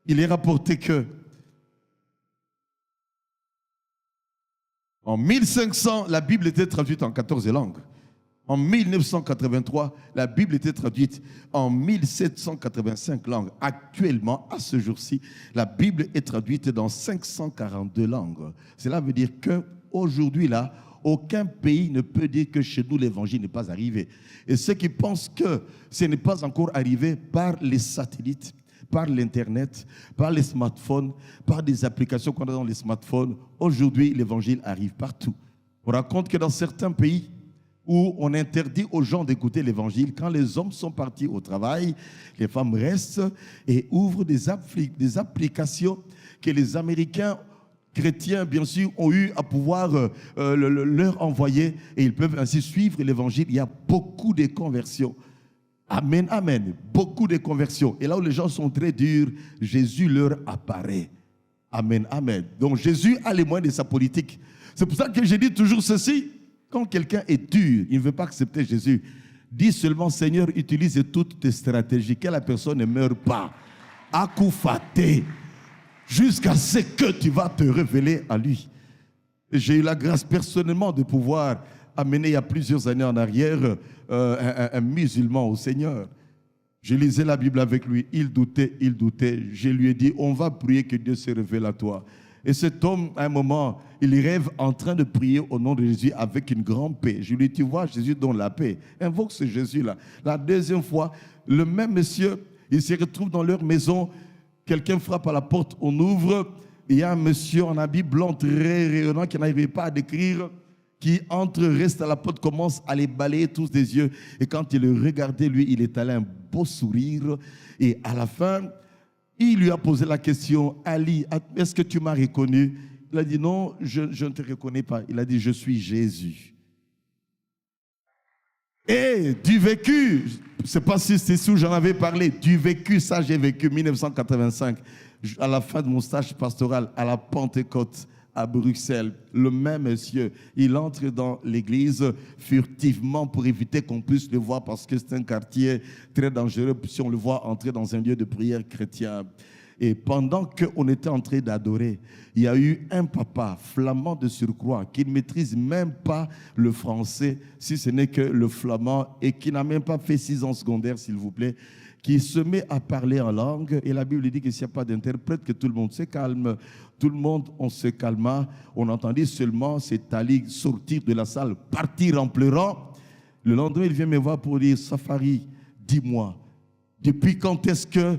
il est rapporté que en 1500, la Bible était traduite en 14 langues. En 1983, la Bible était traduite en 1785 langues. Actuellement, à ce jour-ci, la Bible est traduite dans 542 langues. Cela veut dire qu'aujourd'hui, là, aucun pays ne peut dire que chez nous, l'évangile n'est pas arrivé. Et ceux qui pensent que ce n'est pas encore arrivé par les satellites, par l'Internet, par les smartphones, par des applications qu'on a dans les smartphones. Aujourd'hui, l'évangile arrive partout. On raconte que dans certains pays où on interdit aux gens d'écouter l'évangile, quand les hommes sont partis au travail, les femmes restent et ouvrent des applications que les Américains chrétiens, bien sûr, ont eu à pouvoir leur envoyer et ils peuvent ainsi suivre l'évangile. Il y a beaucoup de conversions. Amen, amen. Beaucoup de conversions. Et là où les gens sont très durs, Jésus leur apparaît. Amen, amen. Donc Jésus a les moyens de sa politique. C'est pour ça que je dis toujours ceci. Quand quelqu'un est dur, il ne veut pas accepter Jésus, dis seulement, Seigneur, utilise toutes tes stratégies, que la personne ne meure pas. Akoufaté. Jusqu'à ce que tu vas te révéler à lui. J'ai eu la grâce personnellement de pouvoir amener il y a plusieurs années en arrière un musulman au Seigneur. Je lisais la Bible avec lui, il doutait. Je lui ai dit, on va prier que Dieu se révèle à toi. Et cet homme, à un moment, il rêve en train de prier au nom de Jésus avec une grande paix. Je lui ai dit, tu vois, Jésus donne la paix. Invoque ce Jésus-là. La deuxième fois, le même monsieur, il se retrouve dans leur maison. Quelqu'un frappe à la porte, on ouvre. Il y a un monsieur en habit blanc très rayonnant qui n'arrivait pas à décrire, qui entre, reste à la porte, commence à les balayer tous des yeux. Et quand il le regardait, lui, il étalait un beau sourire. Et à la fin, il lui a posé la question, Ali, est-ce que tu m'as reconnu? Il a dit, non, je ne te reconnais pas. Il a dit, je suis Jésus. Et du vécu, je ne sais pas si c'est où j'en avais parlé, du vécu, ça j'ai vécu 1985, à la fin de mon stage pastoral à la Pentecôte à Bruxelles. Le même monsieur, il entre dans l'église furtivement pour éviter qu'on puisse le voir parce que c'est un quartier très dangereux si on le voit entrer dans un lieu de prière chrétien. Et pendant qu'on était en train d'adorer, il y a eu un papa flamand de surcroît qui ne maîtrise même pas le français, si ce n'est que le flamand, et qui n'a même pas fait 6 ans secondaire, s'il vous plaît, qui se met à parler en langue. Et la Bible dit que s'il n'y a pas d'interprète, que tout le monde se calme. Tout le monde, on se calma. On entendit seulement cet Ali sortir de la salle, partir en pleurant. Le lendemain, il vient me voir pour dire, Safari, dis-moi, depuis quand est-ce que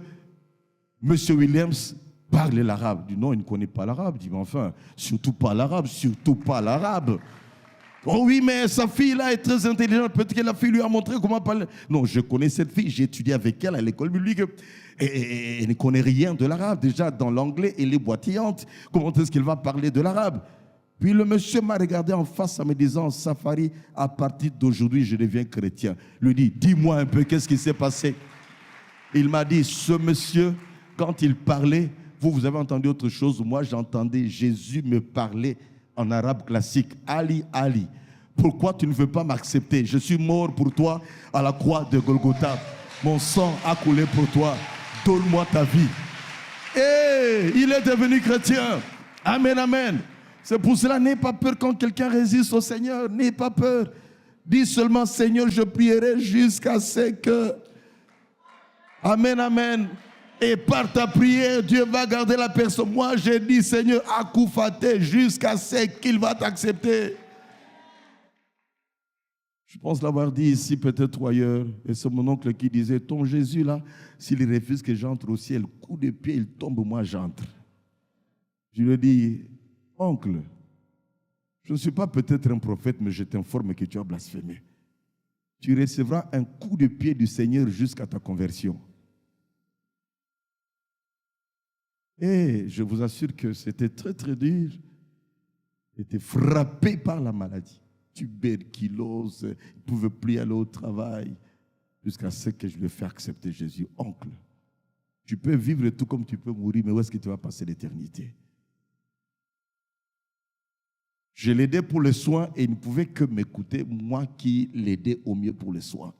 M. Williams parle l'arabe? Il dit non, il ne connaît pas l'arabe. Il dit, mais enfin, surtout pas l'arabe, surtout pas l'arabe. Oh oui, mais sa fille là est très intelligente. Peut-être que la fille lui a montré comment parler. Non, je connais cette fille, j'ai étudié avec elle à l'école biblique. Et elle ne connaît rien de l'arabe. Déjà, dans l'anglais, elle est boitillante. Comment est-ce qu'elle va parler de l'arabe? Puis le monsieur m'a regardé en face en me disant, Safari, à partir d'aujourd'hui, je deviens chrétien. Il lui dit, dis-moi un peu, qu'est-ce qui s'est passé? Il m'a dit, ce monsieur, quand il parlait, vous avez entendu autre chose. Moi, j'entendais Jésus me parler en arabe classique. Ali, Ali, pourquoi tu ne veux pas m'accepter? Je suis mort pour toi à la croix de Golgotha. Mon sang a coulé pour toi. Donne-moi ta vie. Et il est devenu chrétien. Amen, amen. C'est pour cela, n'aie pas peur quand quelqu'un résiste au Seigneur. N'aie pas peur. Dis seulement, Seigneur, je prierai jusqu'à ce que... Amen, amen. Et par ta prière, Dieu va garder la personne. Moi, j'ai dit, Seigneur, akoufaté jusqu'à ce qu'il va t'accepter. Je pense l'avoir dit ici, peut-être ailleurs. Et c'est mon oncle qui disait, ton Jésus là, s'il refuse que j'entre au ciel, coup de pied, il tombe, moi j'entre. Je lui ai dit, oncle, je ne suis pas peut-être un prophète, mais je t'informe que tu as blasphémé. Tu recevras un coup de pied du Seigneur jusqu'à ta conversion. Et je vous assure que c'était très très dur. J'étais frappé par la maladie. Tuberculose, il ne pouvait plus aller au travail. Jusqu'à ce que je lui ai fait accepter Jésus. Oncle, tu peux vivre tout comme tu peux mourir, mais où est-ce que tu vas passer l'éternité? Je l'aidais pour les soins et il ne pouvait que m'écouter, moi qui l'aidais au mieux pour les soins.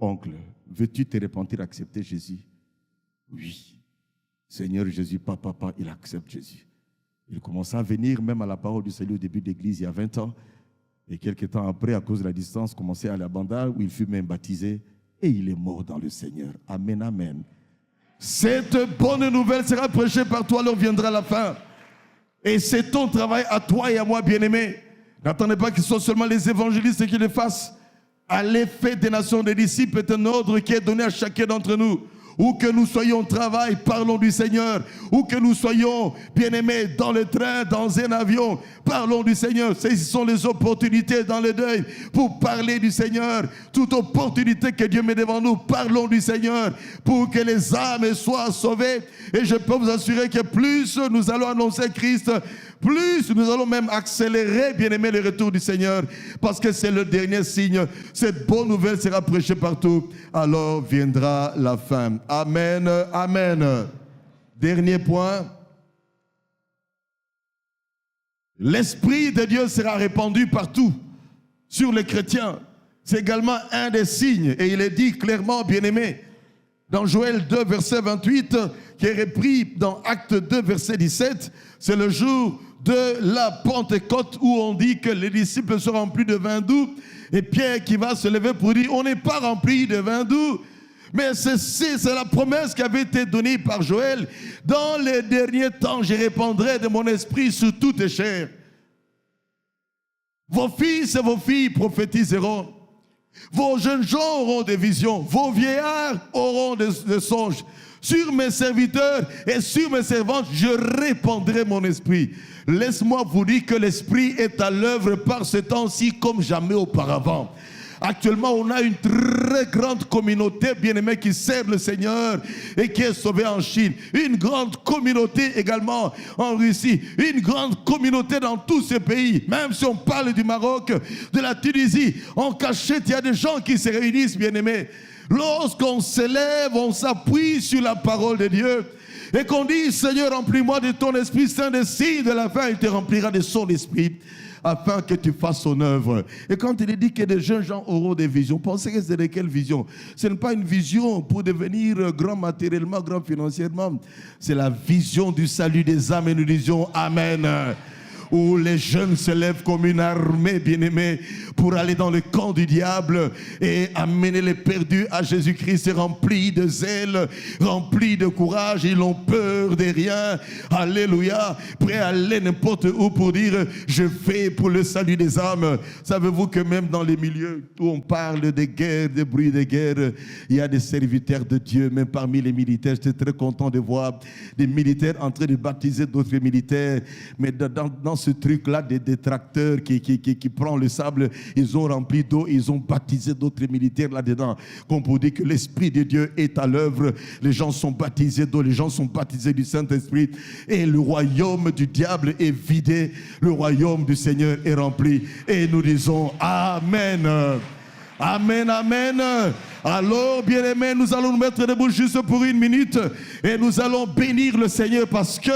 Oncle, veux-tu te repentir, accepter Jésus? Oui. Seigneur Jésus, papa, il accepte Jésus. Il commença à venir même à la parole du Seigneur au début de l'église il y a 20 ans. Et quelques temps après, à cause de la distance, commençait à aller à Banda où il fut même baptisé. Et il est mort dans le Seigneur. Amen, amen. Cette bonne nouvelle sera prêchée par toi, alors viendra la fin. Et c'est ton travail à toi et à moi, bien-aimés. N'attendez pas que ce soit seulement les évangélistes qui le fassent. À l'effet des nations des disciples est un ordre qui est donné à chacun d'entre nous. Où que nous soyons au travail, parlons du Seigneur. Où que nous soyons, bien-aimés, dans le train, dans un avion, parlons du Seigneur. Saisissons les opportunités dans le deuil pour parler du Seigneur. Toute opportunité que Dieu met devant nous, parlons du Seigneur pour que les âmes soient sauvées. Et je peux vous assurer que plus nous allons annoncer Christ, plus nous allons même accélérer, bien-aimés, le retour du Seigneur, parce que c'est le dernier signe. Cette bonne nouvelle sera prêchée partout, alors viendra la fin. Amen, amen. Dernier point. L'Esprit de Dieu sera répandu partout sur les chrétiens. C'est également un des signes, et il est dit clairement, bien-aimés, dans Joël 2, verset 28, qui est repris dans Acte 2, verset 17, c'est le jour de la Pentecôte où on dit que les disciples sont remplis de vin doux, et Pierre qui va se lever pour dire, on n'est pas remplis de vin doux, mais c'est la promesse qui avait été donnée par Joël. Dans les derniers temps, je répandrai de mon esprit sur toutes chairs. Vos fils et vos filles prophétiseront. Vos jeunes gens auront des visions. Vos vieillards auront des songes. Sur mes serviteurs et sur mes servantes, je répandrai mon esprit. Laisse-moi vous dire que l'esprit est à l'œuvre par ce temps-ci comme jamais auparavant. Actuellement, on a une très grande communauté, bien-aimée, qui sert le Seigneur et qui est sauvée en Chine. Une grande communauté également en Russie. Une grande communauté dans tous ces pays. Même si on parle du Maroc, de la Tunisie, en cachette, il y a des gens qui se réunissent, bien-aimés. Lorsqu'on s'élève, on s'appuie sur la parole de Dieu. Et qu'on dit, Seigneur, remplis-moi de ton Esprit Saint, des signes de la fin, il te remplira de son Esprit, afin que tu fasses son œuvre. Et quand il est dit que des jeunes gens auront des visions, pensez que c'est de quelle vision? Ce n'est pas une vision pour devenir grand matériellement, grand financièrement. C'est la vision du salut des âmes, et nous disons Amen. Où les jeunes se lèvent comme une armée, bien-aimée, pour aller dans le camp du diable et amener les perdus à Jésus-Christ, remplis de zèle, remplis de courage. Ils n'ont peur de rien. Alléluia. Prêts à aller n'importe où pour dire, je fais pour le salut des âmes. Savez-vous que même dans les milieux où on parle de guerre, de bruit de guerre, il y a des serviteurs de Dieu, même parmi les militaires. J'étais très content de voir des militaires en train de baptiser d'autres militaires. Mais dans ce truc-là, des détracteurs qui prennent le sable, ils ont rempli d'eau, ils ont baptisé d'autres militaires là-dedans. Comme pour dire que l'Esprit de Dieu est à l'œuvre. Les gens sont baptisés d'eau, les gens sont baptisés du Saint-Esprit. Et le royaume du diable est vidé. Le royaume du Seigneur est rempli. Et nous disons Amen. Amen, amen. Alors, bien-aimés, nous allons nous mettre debout juste pour une minute et nous allons bénir le Seigneur parce que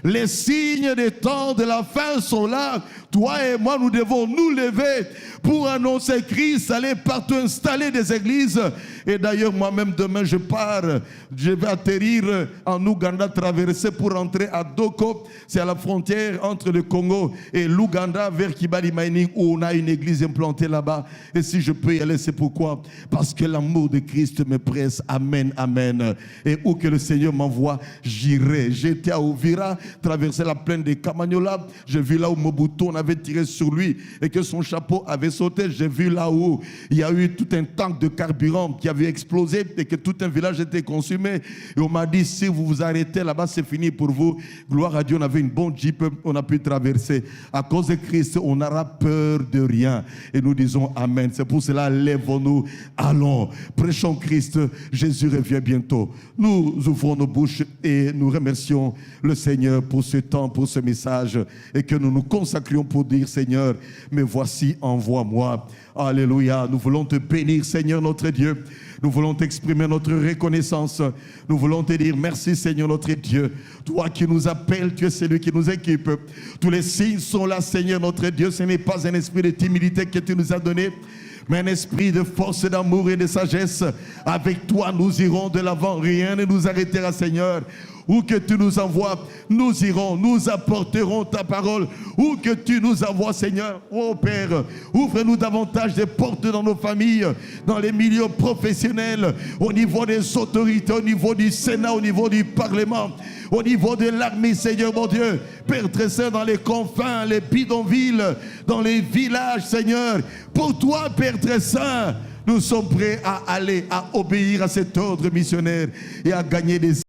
les signes des temps de la fin sont là. Toi et moi, nous devons nous lever pour annoncer Christ, aller partout installer des églises. Et d'ailleurs, moi-même, demain, je pars. Je vais atterrir en Ouganda, traverser pour rentrer à Doko. C'est à la frontière entre le Congo et l'Ouganda, vers Kibali Mining, où on a une église implantée là-bas. Et si je peux y aller, c'est pourquoi? Parce que l'amour de Christ me presse. Amen, amen. Et où que le Seigneur m'envoie, j'irai. J'étais à Ouvira, traversé la plaine de Kamanyola. J'ai vu là où Mobutu, on avait tiré sur lui et que son chapeau avait sauté. J'ai vu là où il y a eu tout un tank de carburant qui avait explosé et que tout un village était consumé. Et on m'a dit, si vous vous arrêtez là-bas, c'est fini pour vous. Gloire à Dieu, on avait une bonne jeep, on a pu traverser. À cause de Christ, on n'aura peur de rien. Et nous disons Amen. C'est pour cela, lèvons-nous, allons, prêchons Christ. Jésus revient bientôt. Nous ouvrons nos bouches et nous remercions le Seigneur pour ce temps, pour ce message, et que nous nous consacrions pour dire, Seigneur, mais voici, envoie-moi. Alléluia. Nous voulons te bénir, Seigneur notre Dieu. Nous voulons t'exprimer notre reconnaissance. Nous voulons te dire merci, Seigneur notre Dieu. Toi qui nous appelles, tu es celui qui nous équipe. Tous les signes sont là, Seigneur notre Dieu. Ce n'est pas un esprit de timidité que tu nous as donné, mais un esprit de force, d'amour et de sagesse. Avec toi, nous irons de l'avant. Rien ne nous arrêtera, Seigneur. Où que tu nous envoies, nous irons, nous apporterons ta parole. Où que tu nous envoies, Seigneur, oh Père, ouvre-nous davantage des portes dans nos familles, dans les milieux professionnels, au niveau des autorités, au niveau du Sénat, au niveau du Parlement, au niveau de l'armée, Seigneur mon Dieu. Père très saint, dans les confins, les bidonvilles, dans les villages, Seigneur. Pour toi, Père très saint, Nous sommes prêts à aller, à obéir à cet ordre missionnaire et à gagner des